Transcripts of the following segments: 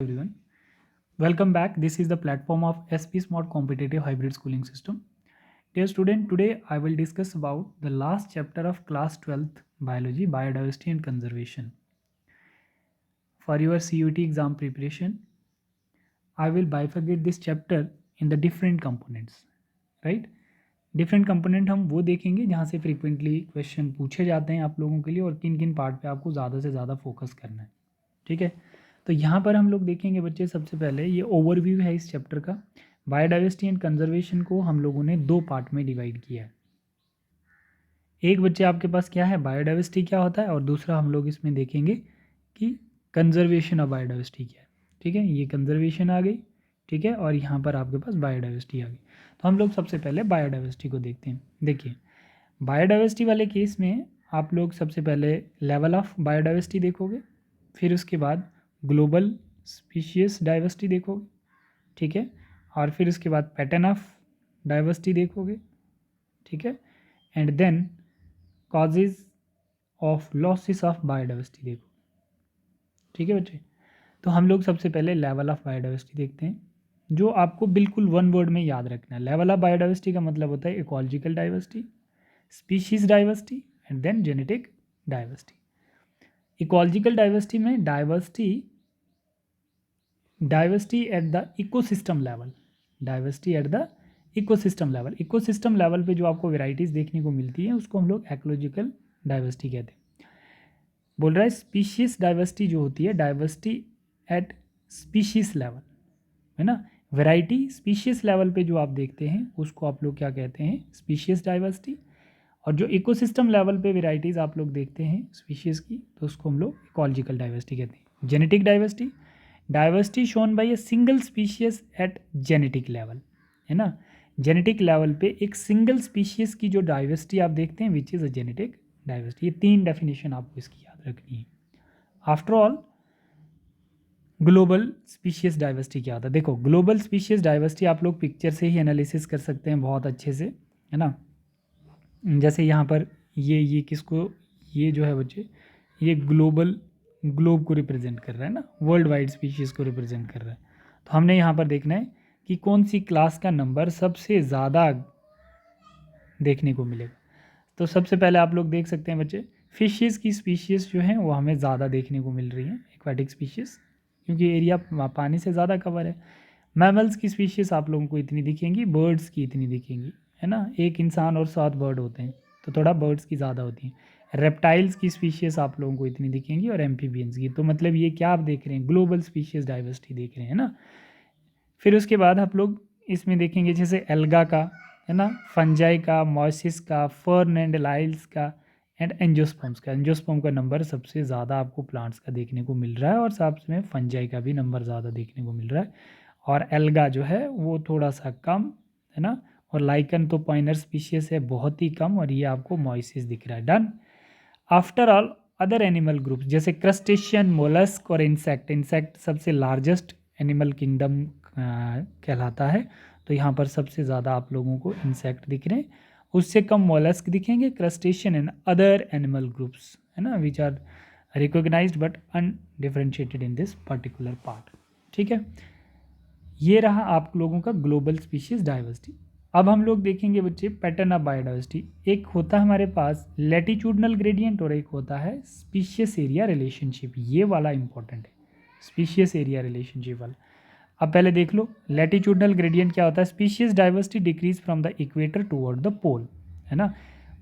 Everyone, welcome back. This is the platform of SP Smart Competitive Hybrid Schooling System. Dear student, today I will discuss about the last chapter of class 12th biology, biodiversity and conservation. For your CUT exam preparation, I will bifurcate this chapter in the different components, right? Different component हम वो देखेंगे जहाँ से frequently question पूछे जाते हैं आप लोगों के लिए और किन किन पार्ट पे आपको ज़्यादा से ज़्यादा फोकस करना है, ठीक है। तो यहाँ पर हम लोग देखेंगे बच्चे, सबसे पहले ये ओवरव्यू है इस चैप्टर का। बायोडाइवर्सिटी एंड कंजर्वेशन को हम लोगों ने दो पार्ट में डिवाइड किया है। एक बच्चे आपके पास क्या है, बायोडाइवर्सिटी क्या होता है, और दूसरा हम लोग इसमें देखेंगे कि कंजर्वेशन ऑफ बायोडाइवर्सिटी क्या है, ठीक है। ये कंजर्वेशन आ गई, ठीक है, और यहाँ पर आपके पास बायोडाइवर्सिटी आ गई। तो हम लोग सबसे पहले बायोडाइवर्सिटी को देखते हैं। देखिए, बायोडाइवर्सिटी वाले केस में आप लोग सबसे पहले लेवल ऑफ बायोडाइवर्सिटी देखोगे, फिर उसके बाद ग्लोबल स्पीशीज डाइवर्सिटी देखोगे, ठीक है, और फिर उसके बाद पैटर्न ऑफ डाइवर्सिटी देखोगे, ठीक है, and then causes of losses of biodiversity देखोगे, ठीक है बच्चे। तो हम लोग सबसे पहले लेवल ऑफ बायोडाइवर्सिटी देखते हैं, जो आपको बिल्कुल वन वर्ड में याद रखना है। लेवल ऑफ बायोडाइवर्सिटी का मतलब होता है ecological diversity, species diversity and then genetic diversity. Ecological diversity में diversity at the ecosystem level, diversity at the ecosystem level. Ecosystem level पे जो आपको वेराइटीज़ देखने को मिलती है उसको हम लोग इकोलॉजिकल डाइवर्सिटी कहते हैं। बोल रहा है स्पीशीज डाइवर्सिटी जो होती है, डाइवर्सिटी एट स्पीशीज लेवल, है ना। वैरायटी स्पीशीज लेवल पे जो आप देखते हैं उसको आप लोग क्या कहते हैं, स्पीशीज डाइवर्सिटी। और जो इकोसिस्टम लेवल पे वेराइटीज़ आप लोग देखते हैं स्पीशीज़ की, तो उसको हम लोग इकोलॉजिकल डाइवर्सिटी कहते हैं। Genetic diversity, diversity shown by a single species at genetic level, है ना। जेनेटिक लेवल पे एक सिंगल स्पीशीज की जो डाइवर्सिटी आप देखते हैं which is a genetic diversity. ये तीन डेफिनेशन आपको इसकी याद रखनी है। After all, global species diversity क्या होता है। देखो, ग्लोबल स्पीशीज डाइवर्सिटी आप लोग पिक्चर से ही एनालिसिस कर सकते हैं बहुत अच्छे से, है ना। जैसे यहाँ पर ये किसको, ये जो है बच्चे, ये ग्लोब को रिप्रेजेंट कर रहा है ना, वर्ल्ड वाइड स्पीशीज़ को रिप्रेजेंट कर रहा है। तो हमने यहाँ पर देखना है कि कौन सी क्लास का नंबर सबसे ज़्यादा देखने को मिलेगा। तो सबसे पहले आप लोग देख सकते हैं बच्चे, फिशेज़ की स्पीशीज़ जो हैं वो हमें ज़्यादा देखने को मिल रही हैं, एक्वाटिक स्पीशीज़, क्योंकि एरिया पानी से ज़्यादा कवर है। मैमल्स की स्पीशीज़ आप लोगों को इतनी दिखेंगी, बर्ड्स की इतनी दिखेंगी, है ना। एक इंसान और 7 बर्ड होते हैं तो थोड़ा बर्ड्स की ज़्यादा होती हैं। रेप्टाइल्स की स्पीशीज़ आप लोगों को इतनी दिखेंगी और एम्फीबियंस की। तो मतलब ये क्या आप देख रहे हैं, ग्लोबल स्पीशीज़ डाइवर्सिटी देख रहे हैं ना। फिर उसके बाद आप लोग इसमें देखेंगे जैसे एल्गा का, है ना, फंजाई का, मॉसिस का, फर्न एंड लाइल्स का एंड एंजियोस्पर्म्स का। एंजियोस्पर्म का नंबर सबसे ज़्यादा आपको प्लांट्स का देखने को मिल रहा है और साथ में फंजाई का भी नंबर ज़्यादा देखने को मिल रहा है। और एल्गा जो है वो थोड़ा सा कम, है ना। और लाइकन तो पॉइनर स्पीशीज है, बहुत ही कम, और ये आपको मॉइसिस दिख रहा है। Done. After all, other animal groups जैसे क्रस्टेशियन, मोलस्क और इंसेक्ट। इंसेक्ट सबसे लार्जेस्ट एनिमल किंगडम कहलाता है, तो यहाँ पर सबसे ज़्यादा आप लोगों को इंसेक्ट दिख रहे हैं। उससे कम मोलस्क दिखेंगे, crustacean and other animal groups, है ना, which are recognised but undifferentiated in this particular part, ठीक है। ये रहा आप लोगों का ग्लोबल स्पीशीज डाइवर्सिटी। अब हम लोग देखेंगे बच्चे पैटर्न ऑफ बायोडाइवर्सिटी। एक होता है हमारे पास लैटिट्यूडनल ग्रेडियंट और एक होता है स्पीशीज एरिया रिलेशनशिप। ये वाला इंपॉर्टेंट है, स्पीशीज एरिया रिलेशनशिप वाला। अब पहले देख लो लैटिट्यूडनल ग्रेडियंट क्या होता है। Species diversity decrease from the equator toward the pole, है ना,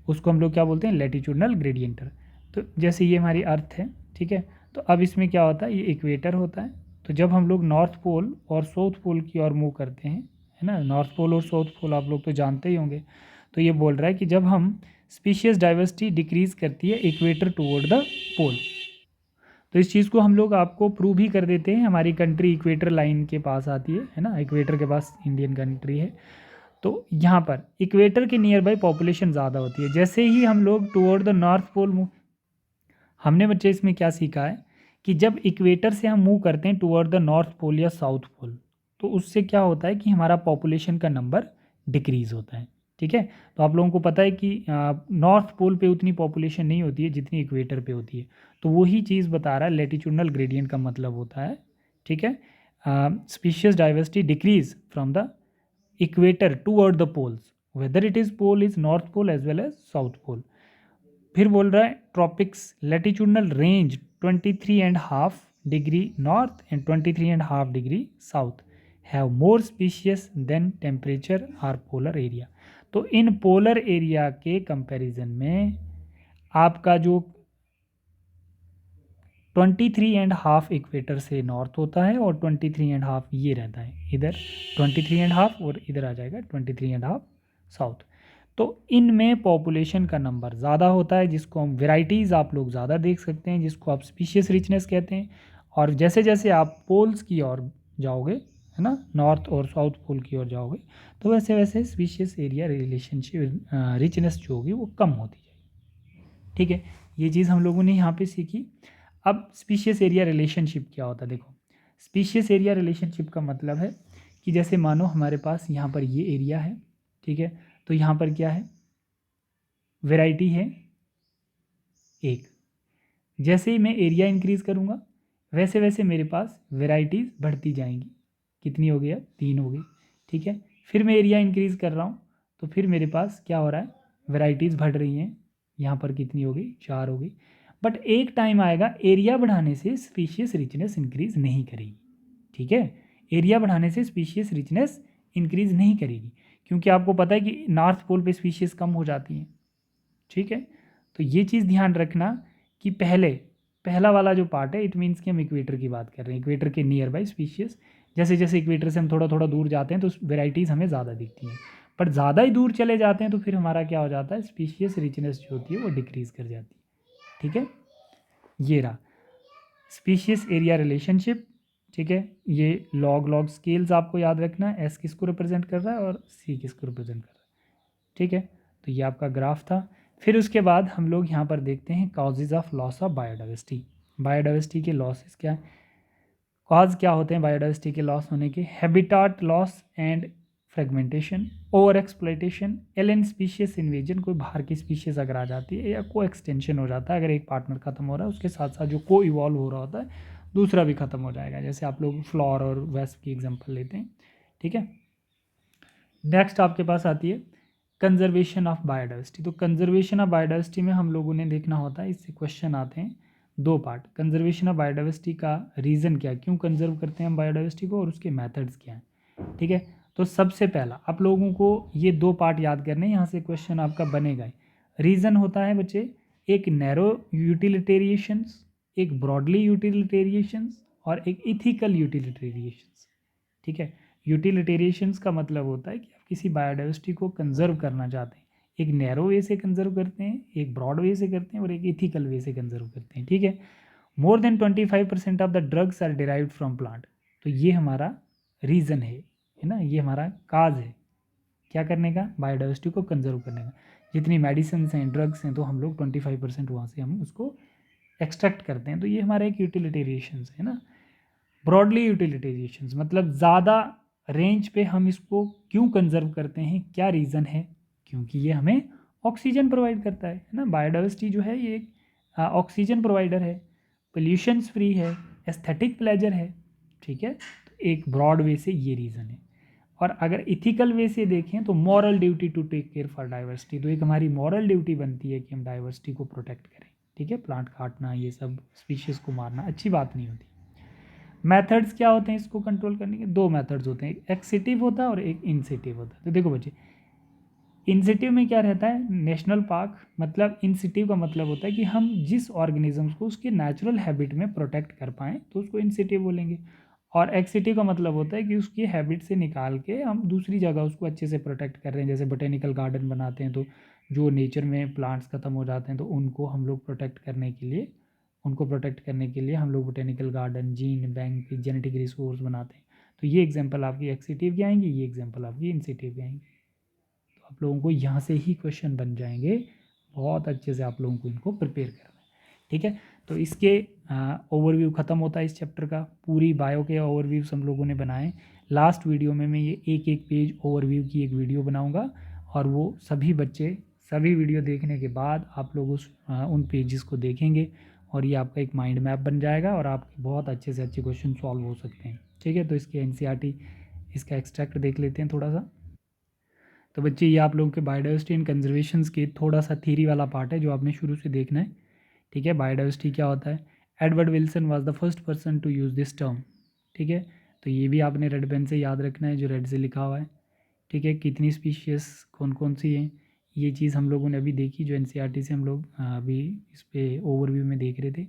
उसको हम लोग क्या बोलते हैं, लैटिट्यूडनल ग्रेडियंटर। तो जैसे ये हमारी अर्थ है, ठीक है, तो अब इसमें क्या होता है, ये इक्वेटर होता है। तो जब हम लोग नॉर्थ पोल और साउथ पोल की ओर मूव करते हैं, है ना, नॉर्थ पोल और साउथ पोल आप लोग तो जानते ही होंगे। तो ये बोल रहा है कि जब हम स्पीशीज डाइवर्सिटी डिक्रीज करती है इक्वेटर टुवर्ड द पोल, तो इस चीज़ को हम लोग आपको प्रूव ही कर देते हैं। हमारी कंट्री इक्वेटर लाइन के पास आती है ना, इक्वेटर के पास इंडियन कंट्री है। तो यहाँ पर इक्वेटर के नियर बाई पॉपुलेशन ज़्यादा होती है। जैसे ही हम लोग toward the north pole move, हमने बच्चे इसमें क्या सीखा है कि जब इक्वेटर से हम मूव करते हैं टुवर्ड द नॉर्थ पोल या साउथ पोल, तो उससे क्या होता है कि हमारा पॉपुलेशन का नंबर डिक्रीज़ होता है, ठीक है। तो आप लोगों को पता है कि नॉर्थ पोल पे उतनी पॉपुलेशन नहीं होती है जितनी इक्वेटर पे होती है। तो वही चीज़ बता रहा है, लैटिट्यूडनल ग्रेडियंट का मतलब होता है, ठीक है। Species diversity decrease from the equator toward the poles, whether it is pole is north pole as well as south pole. फिर बोल रहा है tropics latitudinal range 23.5 degree north and 23.5 degree south have more species than temperature are polar area. तो इन polar area के comparison में आपका जो 23.5 इक्वेटर से नॉर्थ होता है और 23.5 ये रहता है, इधर 23.5 और इधर आ जाएगा 23.5 साउथ। तो इनमें पॉपुलेशन का नंबर ज़्यादा होता है, जिसको हम वेराइटीज़ आप लोग ज़्यादा देख सकते हैं, जिसको आप स्पीशीज रिचनेस कहते हैं। और जैसे जैसे आप पोल्स की ओर जाओगे, है ना, नॉर्थ और साउथ पोल की ओर जाओगे, तो वैसे वैसे स्पीशीज एरिया रिलेशनशिप रिचनेस जो होगी वो कम होती जाएगी। ठीक है, ये चीज़ हम लोगों ने यहाँ पे सीखी। अब स्पीशीज एरिया रिलेशनशिप क्या होता है, देखो स्पीशीज एरिया रिलेशनशिप का मतलब है कि जैसे मानो हमारे पास यहाँ पर ये एरिया है, ठीक है, तो यहाँ पर क्या है, वैरायटी है एक। जैसे ही मैं एरिया इंक्रीज़ करूँगा वैसे वैसे मेरे पास वैरायटीज़ बढ़ती जाएंगी। कितनी हो गई, अब 3 हो गई, ठीक है। फिर मैं एरिया इंक्रीज़ कर रहा हूँ तो फिर मेरे पास क्या हो रहा है, वैरायटीज़ बढ़ रही हैं। यहाँ पर कितनी हो गई, 4 हो गई। बट एक टाइम आएगा एरिया बढ़ाने से स्पीशीज रिचनेस इंक्रीज़ नहीं करेगी, ठीक है। एरिया बढ़ाने से स्पीशीज रिचनेस इंक्रीज़ नहीं करेगी, क्योंकि आपको पता है कि नॉर्थ पोल पे स्पीशीज़ कम हो जाती हैं, ठीक है। तो ये चीज़ ध्यान रखना कि पहला वाला जो पार्ट है, इट मीन्स कि हम इक्वेटर की बात कर रहे हैं, इक्वेटर के नियर बाई स्पीशीज़। जैसे जैसे इक्वेटर से हम थोड़ा थोड़ा दूर जाते हैं तो वेराइटीज़ हमें ज़्यादा दिखती हैं, पर ज़्यादा ही दूर चले जाते हैं तो फिर हमारा क्या हो जाता है, स्पीशीज रिचनेस जो होती है वो डिक्रीज़ कर जाती है, ठीक है। ये रहा स्पीशीज एरिया रिलेशनशिप, ठीक है। ये लॉग लॉग स्केल्स आपको याद रखना है, एस किसको रिप्रेजेंट कर रहा है और सी किसको रिप्रेजेंट कर रहा है, ठीक है। तो ये आपका ग्राफ था। फिर उसके बाद हम लोग यहाँ पर देखते हैं causes of loss of biodiversity. Biodiversity के लॉसेस क्या है, कॉज क्या होते हैं बायोडाइवर्सिटी के लॉस होने के, habitat loss and fragmentation, over exploitation, alien species invasion, कोई बाहर की स्पीशीज अगर आ जाती है, या को एक्सटेंशन हो जाता है, अगर एक पार्टनर खत्म हो रहा है उसके साथ साथ जो को इवॉल्व हो रहा होता है दूसरा भी खत्म हो जाएगा। जैसे आप लोग फ्लोर और वेस्प की एग्जांपल लेते हैं, ठीक है। नेक्स्ट आपके पास आती है कंजर्वेशन ऑफ बायोडाइवर्सिटी। तो कंजर्वेशन ऑफ बायोडाइवर्सिटी में हम लोगों ने देखना होता है, इससे क्वेश्चन आते हैं 2 पार्ट। कंजर्वेशन ऑफ बायोडाइवर्सिटी का रीज़न क्या है, क्यों कंजर्व करते हैं हम बायोडाइवर्सिटी को, और उसके मेथड्स क्या हैं, ठीक है। तो सबसे पहला आप लोगों को ये 2 पार्ट याद करने, यहाँ से क्वेश्चन आपका बनेगा ही। रीज़न होता है बच्चे, एक नैरो यूटिलिटेरिएशंस, एक ब्रॉडली यूटिलिटेरिएशंस और एक इथिकल यूटिलिटेरिएशंस, ठीक है। यूटिलिटेरिएशंस का मतलब होता है कि आप किसी बायोडाइवर्सिटी को कंजर्व करना चाहते हैं, एक नैरो वे से कंजर्व करते हैं, एक ब्रॉड वे से करते हैं और एक इथिकल वे से कंजर्व करते हैं, ठीक है। More than 25% of the drugs are derived from plant. तो ये हमारा रीज़न है ना, ये हमारा काज है क्या करने का, बायोडाइवर्सिटी को कंजर्व करने का। जितनी मेडिसिन हैं, ड्रग्स हैं, तो हम लोग 25% वहाँ से हम उसको एक्सट्रैक्ट करते हैं। तो ये हमारा एक यूटिलिटेरिएशंस है ना। ब्रॉडली यूटिलिटेरिएशंस मतलब ज़्यादा रेंज पे हम इसको क्यों कंजर्व करते हैं, क्या रीज़न है, क्योंकि ये हमें ऑक्सीजन प्रोवाइड करता है ना। बायोडाइवर्सिटी जो है ये एक ऑक्सीजन प्रोवाइडर है, पोल्यूशंस फ्री है, एस्थेटिक प्लेजर है, ठीक है। तो एक ब्रॉड वे से ये रीज़न है। और अगर इथिकल वे से देखें तो moral duty to take care for diversity, तो एक हमारी मॉरल ड्यूटी बनती है कि हम डाइवर्सिटी को प्रोटेक्ट करें, ठीक है। प्लांट काटना, ये सब स्पीशीज़ को मारना अच्छी बात नहीं होती। मेथड्स क्या होते हैं इसको कंट्रोल करने के, 2 मेथड्स होते हैं, एक एक्सिटिव होता है और एक इंसिटिव होता है। तो देखो बच्चे, इंसिटिव में क्या रहता है, नेशनल पार्क, मतलब इंसिटिव का मतलब होता है कि हम जिस ऑर्गेनिजम्स को उसके नेचुरल हैबिट में प्रोटेक्ट कर पाएँ तो उसको इंसिटिव बोलेंगे। और एक्सिटिव का मतलब होता है कि उसकी हैबिट से निकाल के हम दूसरी जगह उसको अच्छे से प्रोटेक्ट कर रहे हैं। जैसे बोटेनिकल गार्डन बनाते हैं तो जो नेचर में प्लांट्स ख़त्म हो जाते हैं तो उनको हम लोग प्रोटेक्ट करने के लिए, हम लोग botanical garden, gene bank, genetic resource बनाते हैं। तो ये एग्जांपल आपकी एक्सिटिव की आएंगी, ये एग्जांपल आपकी इंसिटिव की आएंगी। तो आप लोगों को यहाँ से ही क्वेश्चन बन जाएंगे, बहुत अच्छे से आप लोगों को इनको प्रिपेयर करना है, ठीक है। तो इसके ओवरव्यू ख़त्म होता है इस चैप्टर का। पूरी बायो के ओवरव्यूज हम लोगों ने बनाए। लास्ट वीडियो में मैं ये एक एक पेज ओवरव्यू की एक वीडियो बनाऊँगा और वो सभी बच्चे सभी वीडियो देखने के बाद आप लोग उन पेजेस को देखेंगे, और ये आपका एक माइंड मैप बन जाएगा और आपके बहुत अच्छे से अच्छे क्वेश्चन सॉल्व हो सकते हैं। ठीक है, तो इसके एनसीईआरटी इसका एक्सट्रैक्ट देख लेते हैं थोड़ा सा। तो बच्चे ये आप लोगों के बायोडाइवर्सिटी एंड कंजर्वेशन के थोड़ा सा थ्योरी वाला पार्ट है जो आपने शुरू से देखना है। ठीक है, बायोडाइवर्सिटी क्या होता है। Edward Wilson was the first person to use this term. ठीक है, तो ये भी आपने रेड पेन से याद रखना है जो रेड से लिखा हुआ है। ठीक है, कितनी स्पीशीज़ कौन कौन सी हैं, ये चीज़ हम लोगों ने अभी देखी जो एनसीईआरटी से हम लोग अभी इस पर ओवरव्यू में देख रहे थे।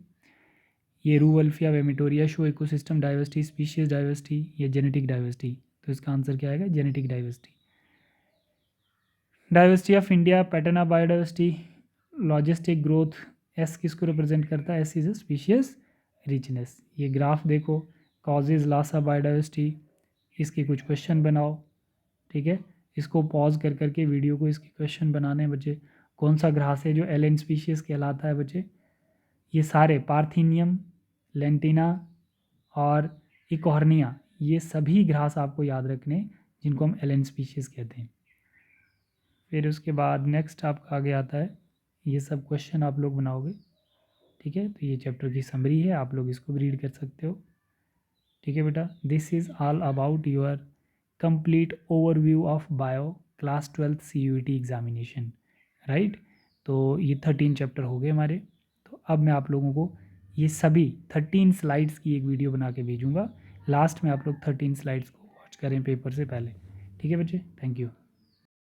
ये Rauvolfia vomitoria show ecosystem diversity, species diversity या जेनेटिक डाइवर्सिटी। तो इसका आंसर क्या आएगा, genetic diversity. Diversity of India, pattern of biodiversity, logistic growth, S किसको रिप्रेजेंट करता है, S is a species richness. ये ग्राफ देखो, कॉजेज लॉस ऑफ बायोडाइवर्सिटी, इसके कुछ क्वेश्चन बनाओ। ठीक है, इसको पॉज कर करके वीडियो को इसके क्वेश्चन बनाने हैं बच्चे। कौन सा घास है जो एलियन स्पीशीज़ कहलाता है बच्चे, ये सारे पार्थिनियम, लेंटिना और इकोहर्निया, ये सभी घास आपको याद रखने जिनको हम एलियन स्पीशीज़ कहते हैं। फिर उसके बाद नेक्स्ट आपका आगे आता है, ये सब क्वेश्चन आप लोग बनाओगे। ठीक है, तो ये चैप्टर की समरी है, आप लोग इसको भी रीड कर सकते हो। ठीक है बेटा, this is all about your complete overview of bio class 12th CUET examination, right. तो ये 13 चैप्टर हो गए हमारे। तो अब मैं आप लोगों को ये सभी 13 स्लाइड्स की एक वीडियो बना के भेजूँगा। लास्ट में आप लोग 13 स्लाइड्स को वॉच करें पेपर से पहले। ठीक है बच्चे, थैंक यू।